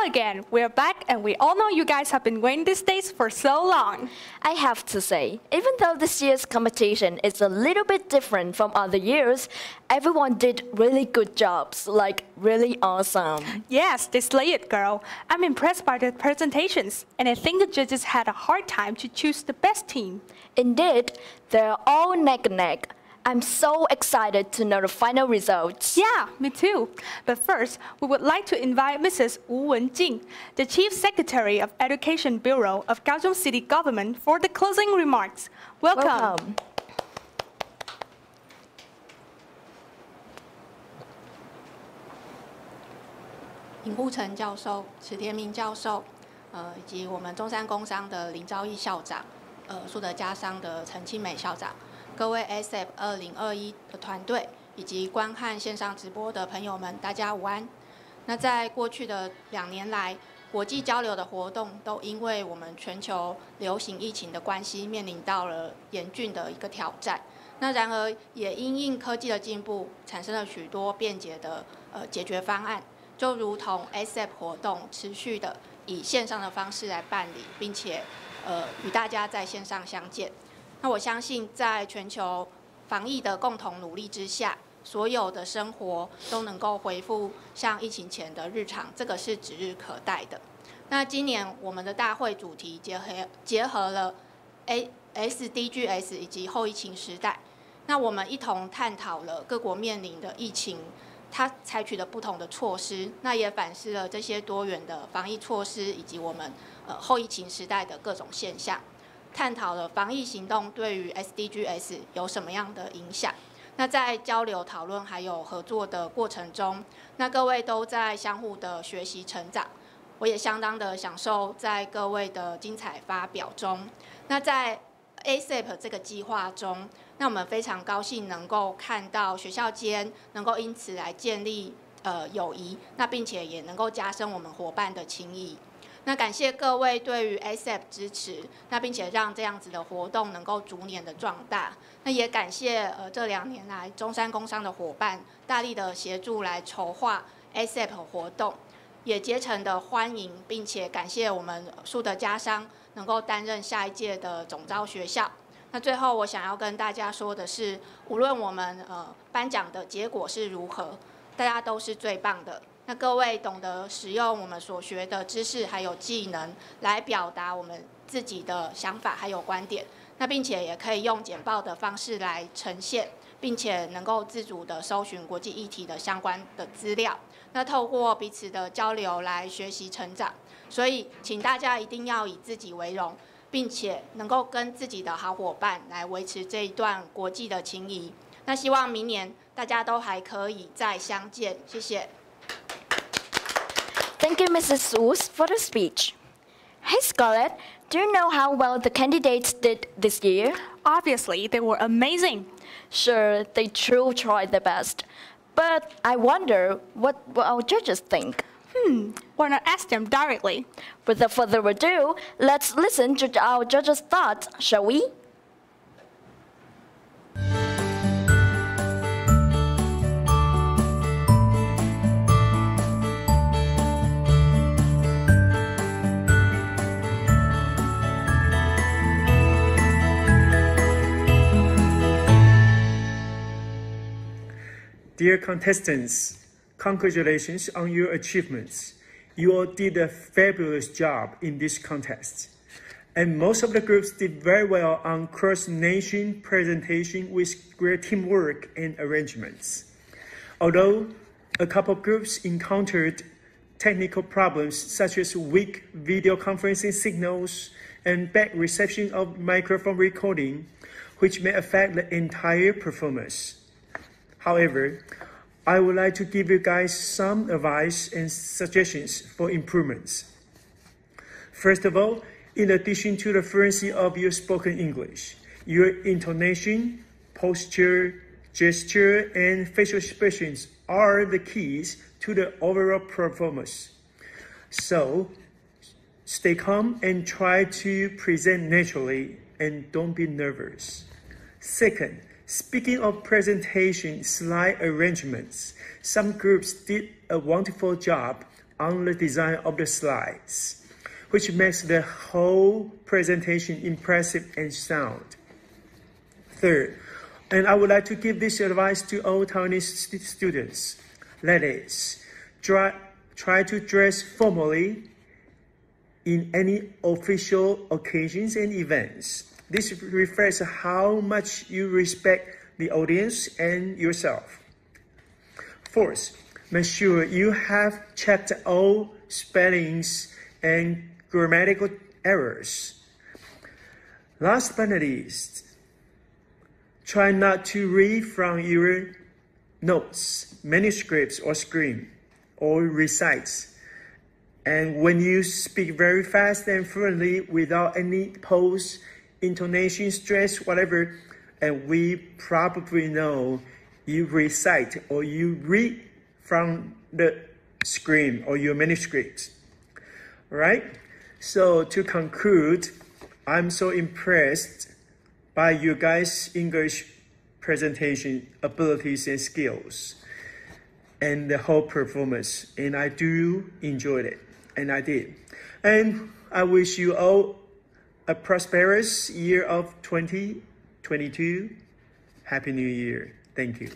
again. We're back, and we all know you guys have been waiting these days for so long. I have to say, even though this year's competition is a little bit different from other years, everyone did really good jobs, like really awesome. Yes, they slay it, girl. I'm impressed by the presentations, and I think the judges had a hard time to choose the best team. Indeed, they're all neck and neck. I'm so excited to know the final results. Yeah, me too. But first, we would like to invite Mrs. Wu Wenjing, the Chief Secretary of Education Bureau of Kaohsiung City Government, for the closing remarks. Welcome. 尹护成教授、池田明教授，以及我们中山工商的林昭义校长，树德家商的陈清美校长，各位 ASEP 2021的团队，以及观看线上直播的朋友们，大家午安。那在过去的2年来，国际交流的活动都因为我们全球流行疫情的关系，面临到了严峻的一个挑战。那然而也因应科技的进步，产生了许多便捷的解决方案。 就如同 ASEP 活动持续的以线上的方式来办理，并且与大家在线上相见。那我相信，在全球防疫的共同努力之下，所有的生活都能够恢复像疫情前的日常，这个是指日可待的。那今年我们的大会主题结合了 SDGs 以及后疫情时代，那我们一同探讨了各国面临的疫情。 他采取了不同的措施，那也反思了这些多元的防疫措施，以及我们后疫情时代的各种现象，探讨了防疫行动对于 SDGs 有什么样的影响。那在交流讨论还有合作的过程中，那各位都在相互的学习成长，我也相当的享受在各位的精彩发表中。那在 ASEP 这个计划中，那我们非常高兴能够看到学校间能够因此来建立友谊，那并且也能够加深我们伙伴的情谊。那感谢各位对于 ASEP 支持，那并且让这样子的活动能够逐年的壮大。那也感谢这2年来中山工商的伙伴大力的协助来筹划 ASEP 活动。 也竭诚的欢迎，并且感谢我们树德家商能够担任下一届的总召学校。那最后我想要跟大家说的是，无论我们颁奖的结果是如何，大家都是最棒的。那各位懂得使用我们所学的知识还有技能来表达我们自己的想法还有观点，那并且也可以用简报的方式来呈现，并且能够自主的搜寻国际议题的相关的资料。 那透过彼此的交流来学习成长，所以请大家一定要以自己为荣，并且能够跟自己的好伙伴来维持这一段国际的情谊。那希望明年大家都还可以再相见，谢谢。Thank you, Mrs. Wu, for the speech. Hey, Scarlett, do you know how well the candidates did this year? Obviously, they were amazing. Sure, they truly tried their best. But I wonder what our judges think. Why not ask them directly? Without further ado, let's listen to our judges' thoughts, shall we? Dear contestants, congratulations on your achievements. You all did a fabulous job in this contest. And most of the groups did very well on cross-nation presentation with great teamwork and arrangements. Although a couple of groups encountered technical problems such as weak video conferencing signals and bad reception of microphone recording, which may affect the entire performance. However, I would like to give you guys some advice and suggestions for improvements. First of all, in addition to the fluency of your spoken English, your intonation, posture, gesture, and facial expressions are the keys to the overall performance. So, stay calm and try to present naturally and don't be nervous. Second, speaking of presentation slide arrangements, some groups did a wonderful job on the design of the slides, which makes the whole presentation impressive and sound. Third, and I would like to give this advice to all Taiwanese students. That is, try to dress formally in any official occasions and events. This reflects how much you respect the audience and yourself. Fourth, make sure you have checked all spellings and grammatical errors. Last but not least, try not to read from your notes, manuscripts, or screen, or recite. And when you speak very fast and fluently without any pause, intonation, stress, whatever, and we probably know you recite or you read from the screen or your manuscript. All right? So to conclude, I'm so impressed by you guys' English presentation abilities and skills and the whole performance, and I do enjoy it, and I did. And I wish you all a prosperous year of 2022. Happy New Year. Thank you.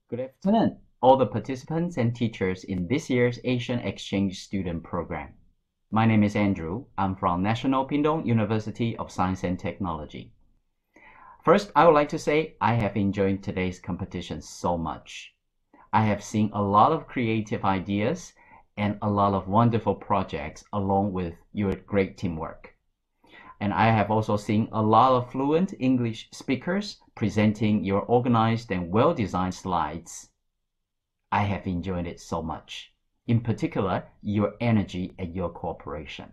Good afternoon, all the participants and teachers in this year's Asian Exchange Student Program. My name is Andrew. I'm from National Pingtung University of Science and Technology. First, I would like to say I have enjoyed today's competition so much. I have seen a lot of creative ideas and a lot of wonderful projects along with your great teamwork. And I have also seen a lot of fluent English speakers presenting your organized and well-designed slides. I have enjoyed it so much. In particular, your energy and your cooperation.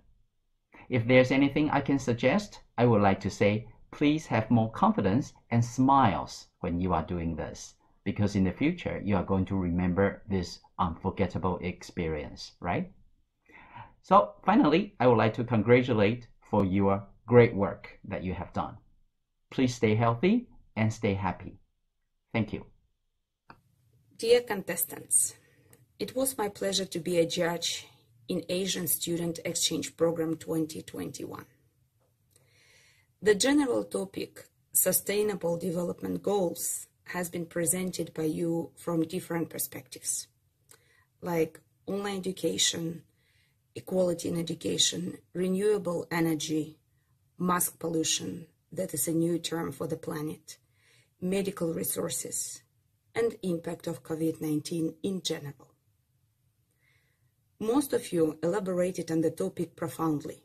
If there's anything I can suggest, I would like to say, please have more confidence and smiles when you are doing this, because in the future, you are going to remember this unforgettable experience, right? So finally, I would like to congratulate for your great work that you have done. Please stay healthy and stay happy. Thank you. Dear contestants, it was my pleasure to be a judge in Asian Student Exchange Program 2021. The general topic, Sustainable Development Goals, has been presented by you from different perspectives, like online education, equality in education, renewable energy, mask pollution, that is a new term for the planet, medical resources, and impact of COVID-19 in general. Most of you elaborated on the topic profoundly.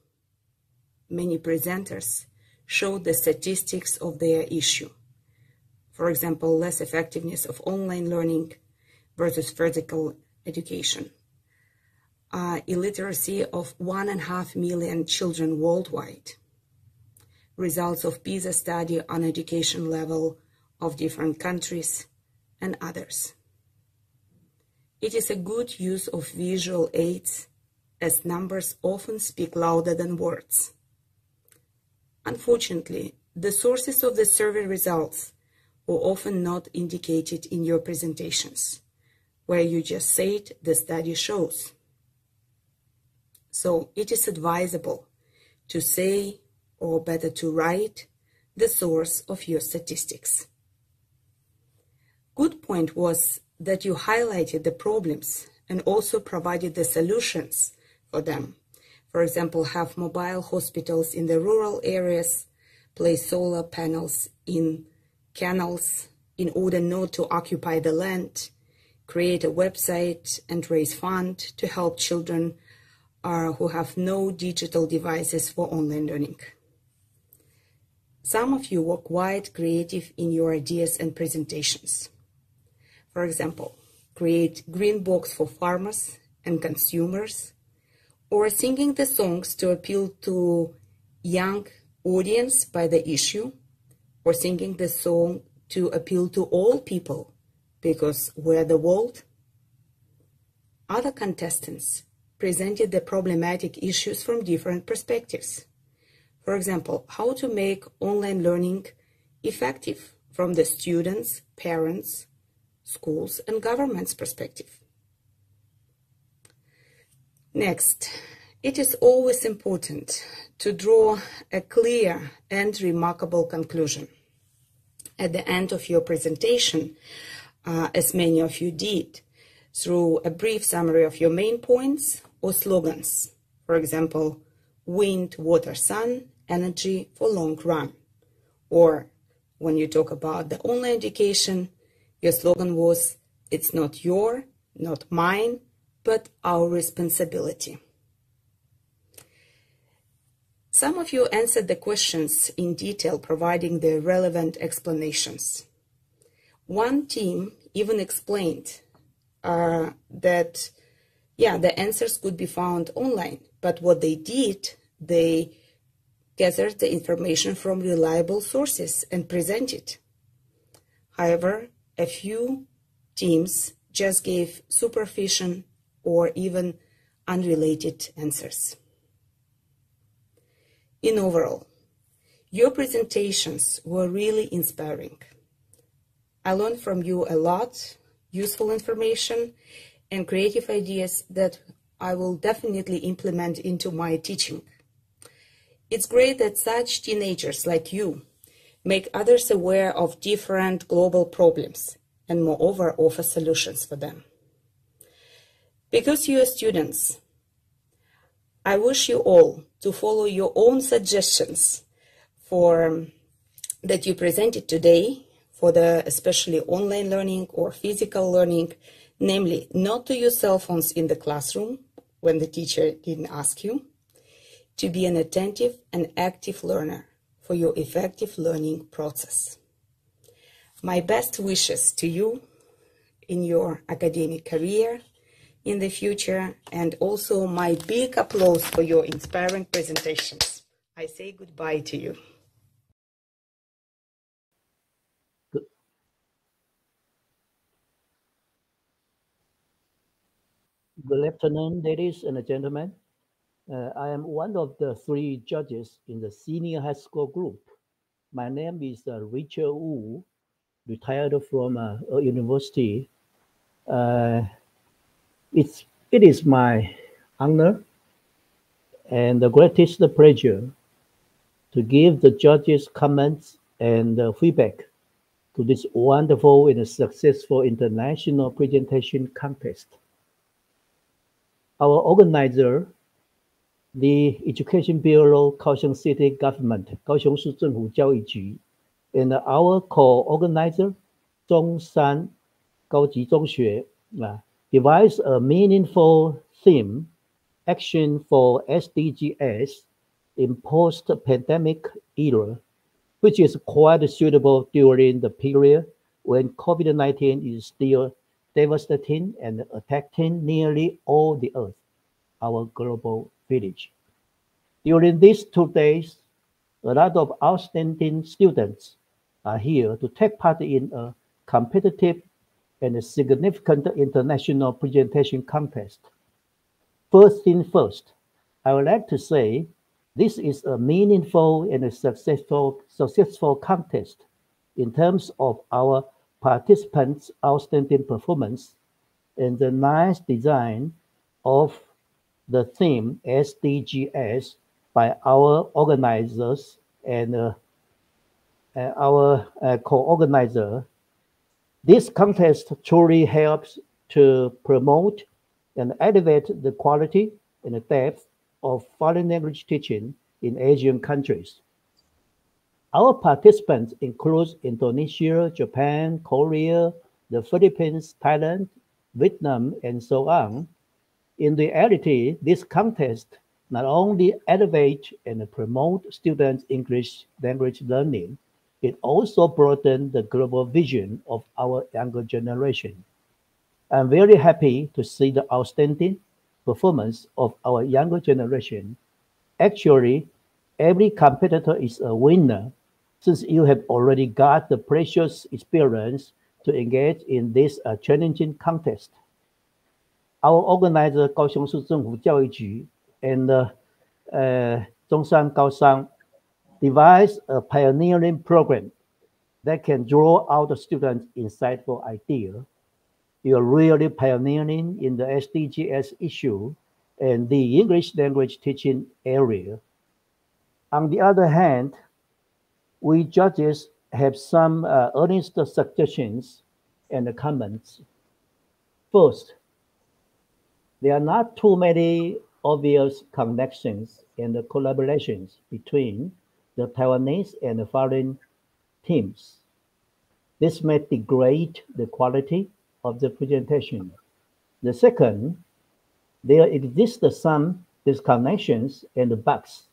Many presenters showed the statistics of their issue. For example, less effectiveness of online learning versus physical education, illiteracy of 1.5 million children worldwide, results of PISA study on education level of different countries, and others. It is a good use of visual aids, as numbers often speak louder than words. Unfortunately, the sources of the survey results were often not indicated in your presentations, where you just said the study shows. So it is advisable to say, or better to write, the source of your statistics. Good point was that you highlighted the problems and also provided the solutions for them. For example, have mobile hospitals in the rural areas, place solar panels in canals in order not to occupy the land, create a website and raise funds to help children who have no digital devices for online learning. Some of you were quite creative in your ideas and presentations. For example, create green box for farmers and consumers, or singing the songs to appeal to young audience by the issue, or singing the song to appeal to all people because we're the world. Other contestants presented the problematic issues from different perspectives. For example, how to make online learning effective from the students, parents, schools, and government's perspective. Next, it is always important to draw a clear and remarkable conclusion. At the end of your presentation, as many of you did, through a brief summary of your main points or slogans. For example, wind, water, sun, energy for long run. Or when you talk about the online education, your slogan was, it's not your, not mine, but our responsibility. Some of you answered the questions in detail, providing the relevant explanations. One team even explained that, the answers could be found online, but what they did, they gathered the information from reliable sources and presented. However, a few teams just gave superficial or even unrelated answers. In overall, your presentations were really inspiring. I learned from you a lot, useful information, and creative ideas that I will definitely implement into my teaching. It's great that such teenagers like you make others aware of different global problems and moreover offer solutions for them. Because you are students, I wish you all to follow your own suggestions that you presented today for the especially online learning or physical learning, namely not to use cell phones in the classroom when the teacher didn't ask you, to be an attentive and active learner for your effective learning process. My best wishes to you in your academic career in the future, and also my big applause for your inspiring presentations. I say goodbye to you. Good afternoon, ladies and gentlemen. I am one of the 3 judges in the senior high school group. My name is Richard Wu, retired from a university. It is my honor and the greatest pleasure to give the judges comments and feedback to this wonderful and successful international presentation contest. Our organizer, the Education Bureau, Kaohsiung City Government, 高雄市政府教育局, and our co-organizer, 中山高级中学, devised a meaningful theme, Action for SDGs in post-pandemic era, which is quite suitable during the period when COVID-19 is still devastating and attacking nearly all the earth, our global village. During these 2 days, a lot of outstanding students are here to take part in a competitive and significant international presentation contest. First thing first, I would like to say this is a meaningful and a successful contest in terms of our participants' outstanding performance and the nice design of the theme SDGs by our organizers and our co-organizer. This contest truly helps to promote and elevate the quality and the depth of foreign language teaching in Asian countries. Our participants include Indonesia, Japan, Korea, the Philippines, Thailand, Vietnam, and so on. In reality, this contest not only elevates and promotes students' English language learning, it also broadens the global vision of our younger generation. I'm very happy to see the outstanding performance of our younger generation. Actually, every competitor is a winner since you have already got the precious experience to engage in this challenging contest. Our organizer, 高雄市政府教育局 and Zhongshan Kaohsiung devised a pioneering program that can draw out the students' insightful idea. You are really pioneering in the SDGs issue, and the English language teaching area. On the other hand, we judges have some earnest suggestions and comments. First, there are not too many obvious connections and collaborations between the Taiwanese and the foreign teams. This may degrade the quality of the presentation. The second, there exist some disconnections and bugs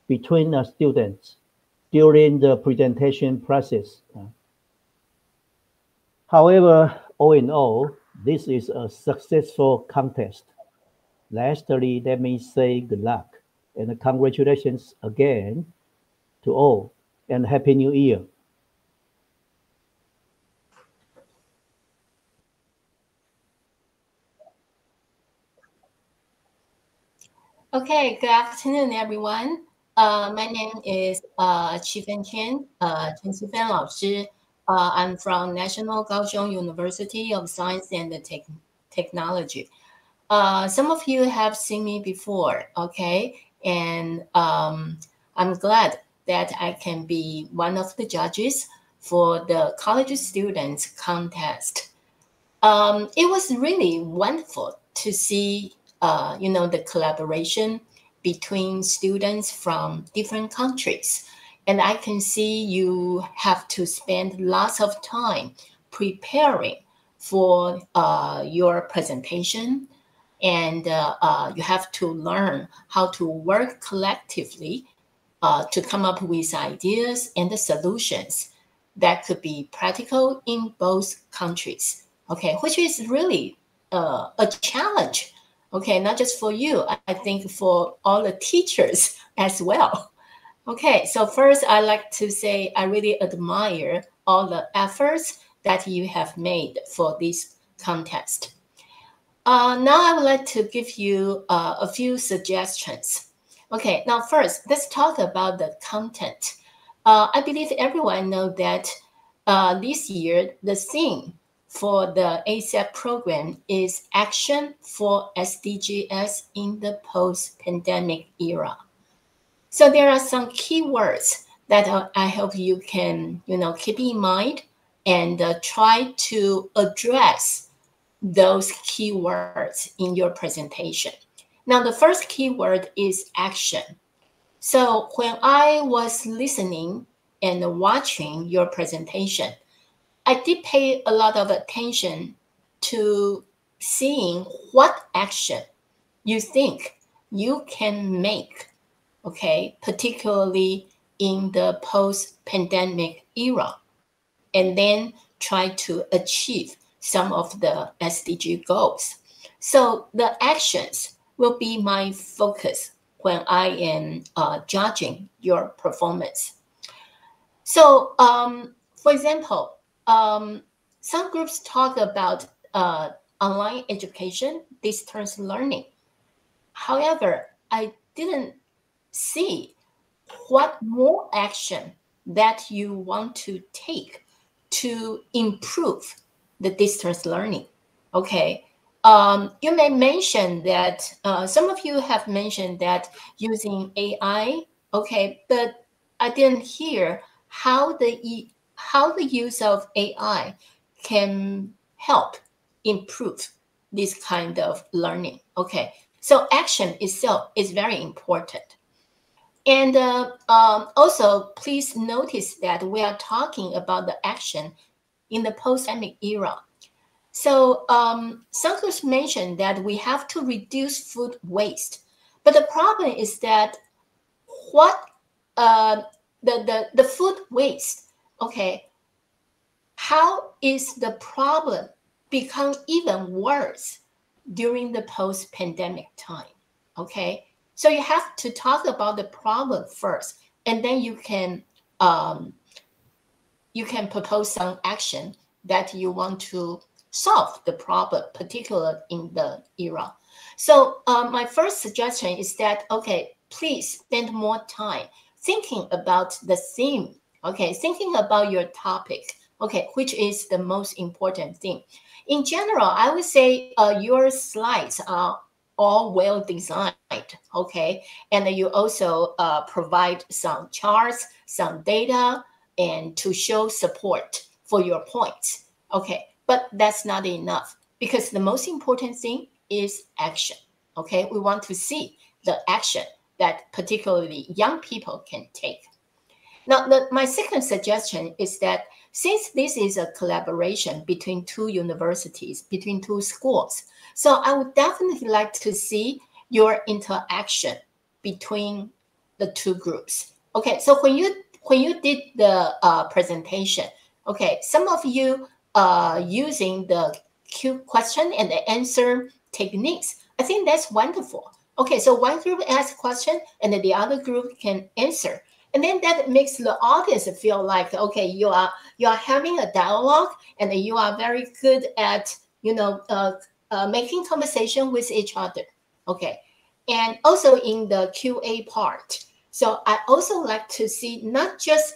between students during the presentation process. However, all in all, this is a successful contest. Lastly, let me say good luck and congratulations again to all and Happy New Year. Okay, good afternoon, everyone. My name is Qifan Chen, Chen Qifan 老师. I'm from National Kaohsiung University of Science and Technology. Some of you have seen me before, okay? And I'm glad that I can be one of the judges for the college students contest. It was really wonderful to see the collaboration between students from different countries. And I can see you have to spend lots of time preparing for your presentation. And you have to learn how to work collectively to come up with ideas and the solutions that could be practical in both countries. Okay, which is really a challenge. Okay, not just for you, I think for all the teachers as well. Okay, so first I like to say I really admire all the efforts that you have made for this contest. Now I would like to give you a few suggestions. Okay, now first, let's talk about the content. I believe everyone knows that this year, the theme for the ASEP program is Action for SDGs in the Post-Pandemic Era. So there are some keywords that I hope you can keep in mind and try to address those keywords in your presentation. Now, the first keyword is action. So when I was listening and watching your presentation, I did pay a lot of attention to seeing what action you think you can make, okay, particularly in the post-pandemic era, and then try to achieve some of the SDG goals. So the actions will be my focus when I am judging your performance. So, for example, some groups talk about online education, distance learning. However, I didn't see what more action that you want to take to improve the distance learning. Okay. You may mention that some of you have mentioned that using AI. Okay, but I didn't hear how the use of AI can help improve this kind of learning. Okay, so action itself is very important. And also, please notice that we are talking about the action in the post-pandemic era. So some groups mentioned that we have to reduce food waste. But the problem is that what the food waste, okay, how is the problem become even worse during the post-pandemic time, okay? So you have to talk about the problem first, and then you can propose some action that you want to solve the problem, particularly in the era. So my first suggestion is that, okay, please spend more time thinking about the theme, okay, thinking about your topic, okay, which is the most important thing. In general, I would say your slides are all well designed, okay? And you also provide some charts, some data, and to show support for your points, okay? But that's not enough, because the most important thing is action, okay? We want to see the action that particularly young people can take. Now, my second suggestion is that since this is a collaboration between two universities, between two schools, so I would definitely like to see your interaction between the two groups. Okay, so when you did the presentation, okay, some of you using the question and the answer techniques. I think that's wonderful. Okay, so one group asks a question and then the other group can answer. And then that makes the audience feel like, okay, you are having a dialogue and you are very good at, making conversation with each other. Okay. And also in the QA part. So I also like to see not just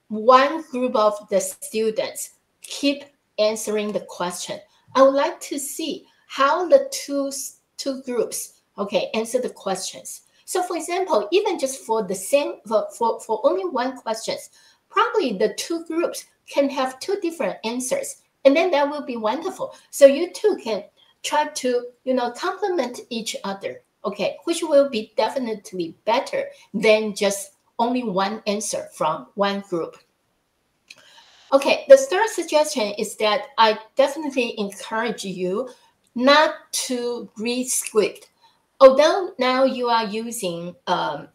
one group of the students keep answering the question. I would like to see how the two groups, okay, answer the questions. So for example, even just for the same, for only one question, probably the two groups can have two different answers. And then that will be wonderful. So you two can try to, complement each other, okay, which will be definitely better than just only one answer from one group. Okay, the third suggestion is that I definitely encourage you not to read script. Although now you are using,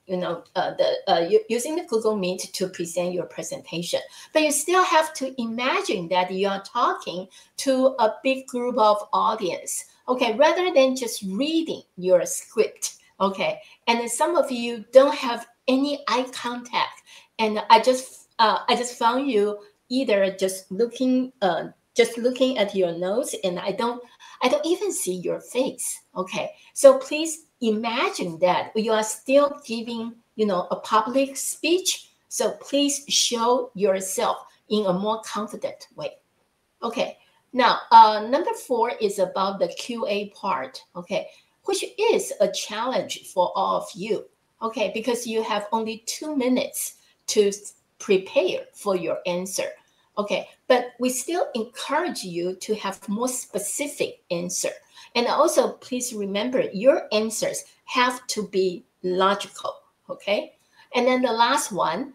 using the Google Meet to present your presentation, but you still have to imagine that you are talking to a big group of audience, okay, rather than just reading your script, okay. And then some of you don't have any eye contact, and I just found you either just looking at your notes, and I don't even see your face. Okay, so please imagine that you are still giving, a public speech. So please show yourself in a more confident way. Okay, now number 4 is about the QA part. Okay, which is a challenge for all of you. Okay, because you have only 2 minutes to prepare for your answer. Okay, but we still encourage you to have more specific answer. And also, please remember, your answers have to be logical, okay? And then the last one,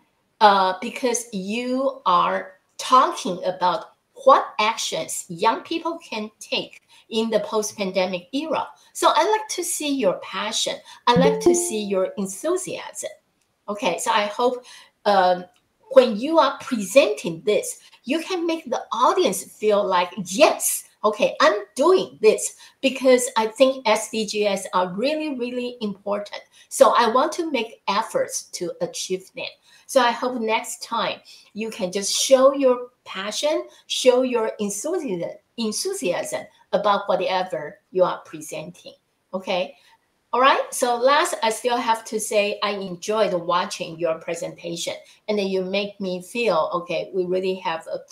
because you are talking about what actions young people can take in the post-pandemic era. So I like to see your passion. I like to see your enthusiasm. Okay, so I hope when you are presenting this, you can make the audience feel like, yes, okay, I'm doing this because I think SDGs are really, really important. So I want to make efforts to achieve them. So I hope next time you can just show your passion, show your enthusiasm about whatever you are presenting, okay? All right, so last, I still have to say I enjoyed watching your presentation, and then you make me feel, okay, we really have a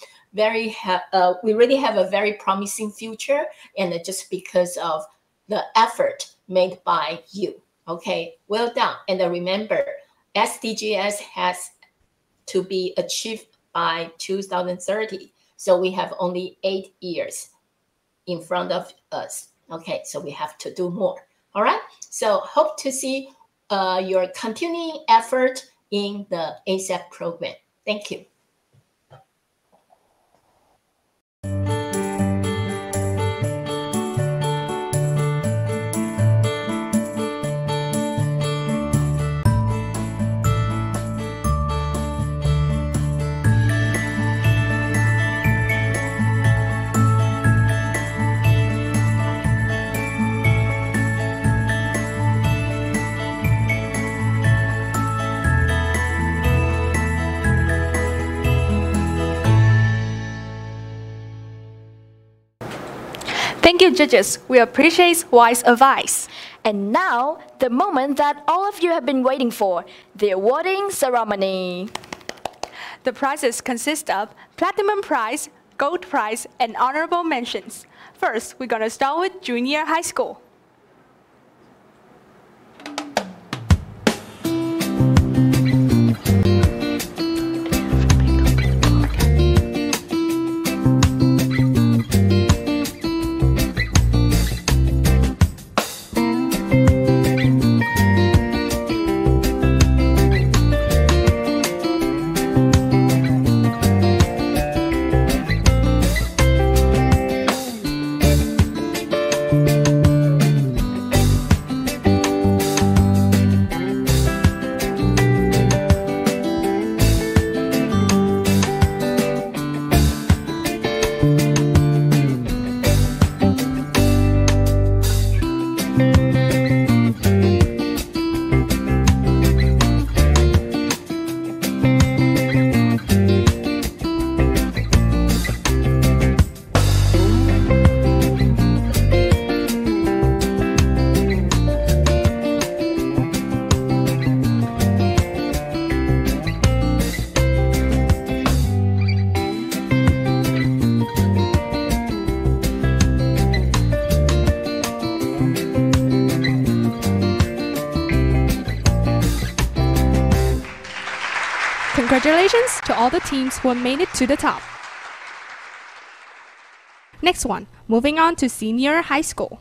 very promising future, and just because of the effort made by you. Okay, well done. And remember, SDGs has to be achieved by 2030. So we have only 8 years in front of us. Okay, so we have to do more. All right, so hope to see your continuing effort in the ASEP program. Thank you. Thank you, judges. We appreciate wise advice. And now, the moment that all of you have been waiting for, the awarding ceremony. The prizes consist of Platinum Prize, Gold Prize, and Honorable Mentions. First, we're going to start with Junior High School. Congratulations to all the teams who have made it to the top. Next one, moving on to senior high school.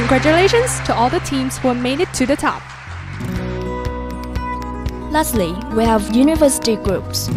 Congratulations to all the teams who have made it to the top. Lastly, we have university groups.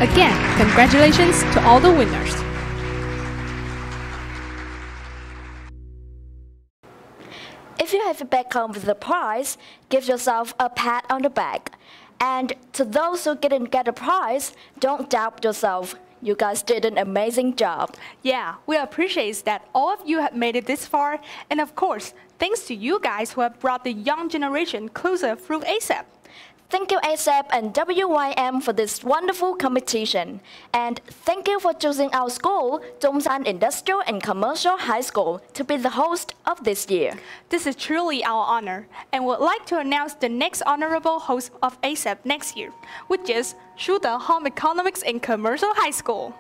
Again, congratulations to all the winners. If you have a back home with a prize, give yourself a pat on the back. And to those who didn't get a prize, don't doubt yourself. You guys did an amazing job. Yeah, we appreciate that all of you have made it this far. And of course, thanks to you guys who have brought the young generation closer through ASEP. Thank you ASEP and WYM for this wonderful competition. And thank you for choosing our school, Zhongshan Industrial and Commercial High School, to be the host of this year. This is truly our honor, and we'd like to announce the next honorable host of ASEP next year, which is Shude Home Economics and Commercial High School.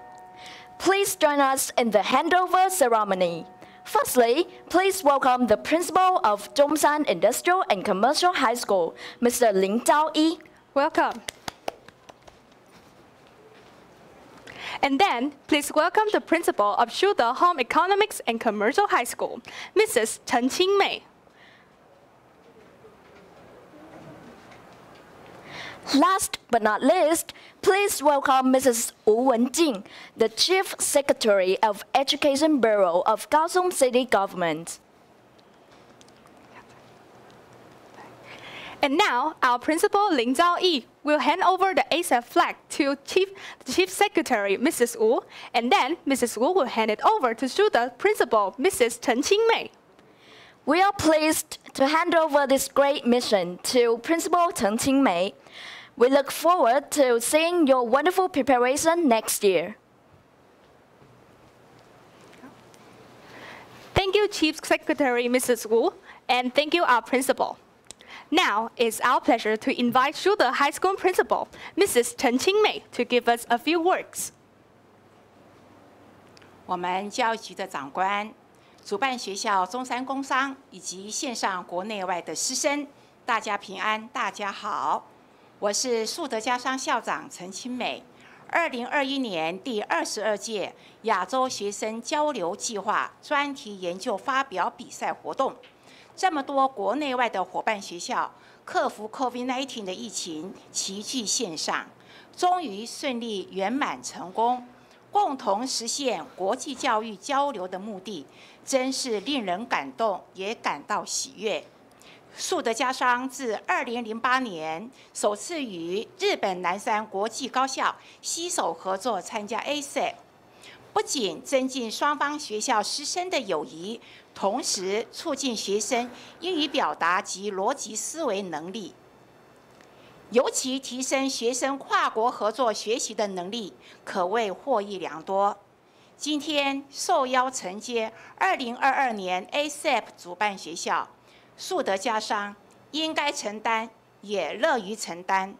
Please join us in the handover ceremony. Firstly, please welcome the principal of Zhongshan Industrial and Commercial High School, Mr. Lin Zhaoyi. Welcome. And then, please welcome the principal of Shude Home Economics and Commercial High School, Mrs. Chen Qingmei. Last but not least, please welcome Mrs. Wu Wenjing, the Chief Secretary of Education Bureau of Kaohsiung City Government. And now, our principal, Lin Zhaoyi, will hand over the ASEP flag to the Chief Secretary, Mrs. Wu, and then Mrs. Wu will hand it over to Shude Principal, Mrs. Chen Qingmei. We are pleased to hand over this great mission to Principal Chen Qingmei. We look forward to seeing your wonderful preparation next year. Thank you, Chief Secretary Mrs. Wu, and thank you, our principal. Now, it's our pleasure to invite Shude High School Principal, Mrs. Chen Qingmei, to give us a few words. 我们教育局的长官、主办学校中山工商以及线上国内外的师生，大家平安，大家好。我是树德家商校长陈清美2021年第22届亚洲学生交流计划专题研究发表比赛活动。这么多国内外的伙伴学校克服 COVID-19 的疫情，齐聚线上，终于顺利圆满成功，共同实现国际教育交流的目的，真是令人感动，也感到喜悦。树德家商自2008年首次与日本南山国际高校携手合作参加 ASEP， 不仅增进双方学校师生的友谊，同时促进学生英语表达及逻辑思维能力，尤其提升学生跨国合作学习的能力，可谓获益良多。今天受邀承接2022年 ASEP 主办学校，树德家商应该承担，也乐于承担。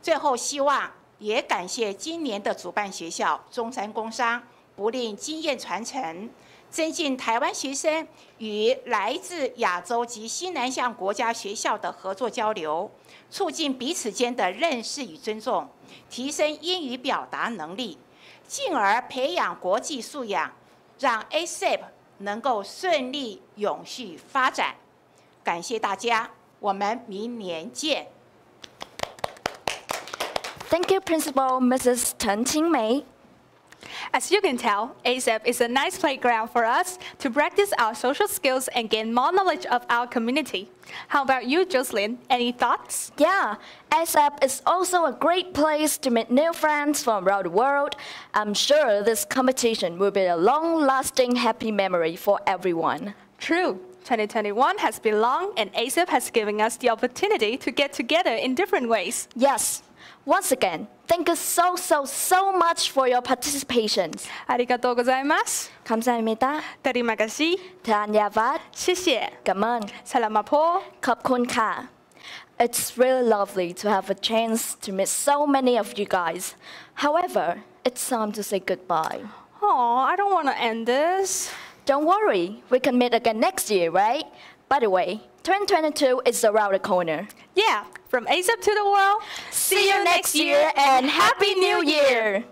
最后，希望也感谢今年的主办学校中山工商，不吝经验传承，增进台湾学生与来自亚洲及西南向国家学校的合作交流，促进彼此间的认识与尊重，提升英语表达能力，进而培养国际素养，让 ASEP 能够顺利永续发展。感谢大家，我们明年见。Thank you, Principal Mrs. Chen Qingmei. As you can tell, ASEP is a nice playground for us to practice our social skills and gain more knowledge of our community. How about you, Jocelyn? Any thoughts? Yeah, ASEP is also a great place to meet new friends from around the world. I'm sure this competition will be a long-lasting happy memory for everyone. True. 2021 has been long, and ASEP has given us the opportunity to get together in different ways. Yes. Once again, thank you so much for your participation. Arigatou gozaimasu. 감사합니다. Terima kasih. Dhanyavad. 谢谢. Cảm ơn. Salamat po. Khop khun ka. It's really lovely to have a chance to meet so many of you guys. However, it's time to say goodbye. Oh, I don't want to end this. Don't worry, we can meet again next year, right? By the way, 2022 is around the corner. Yeah, from ASEP to the world. See you next year and Happy New Year!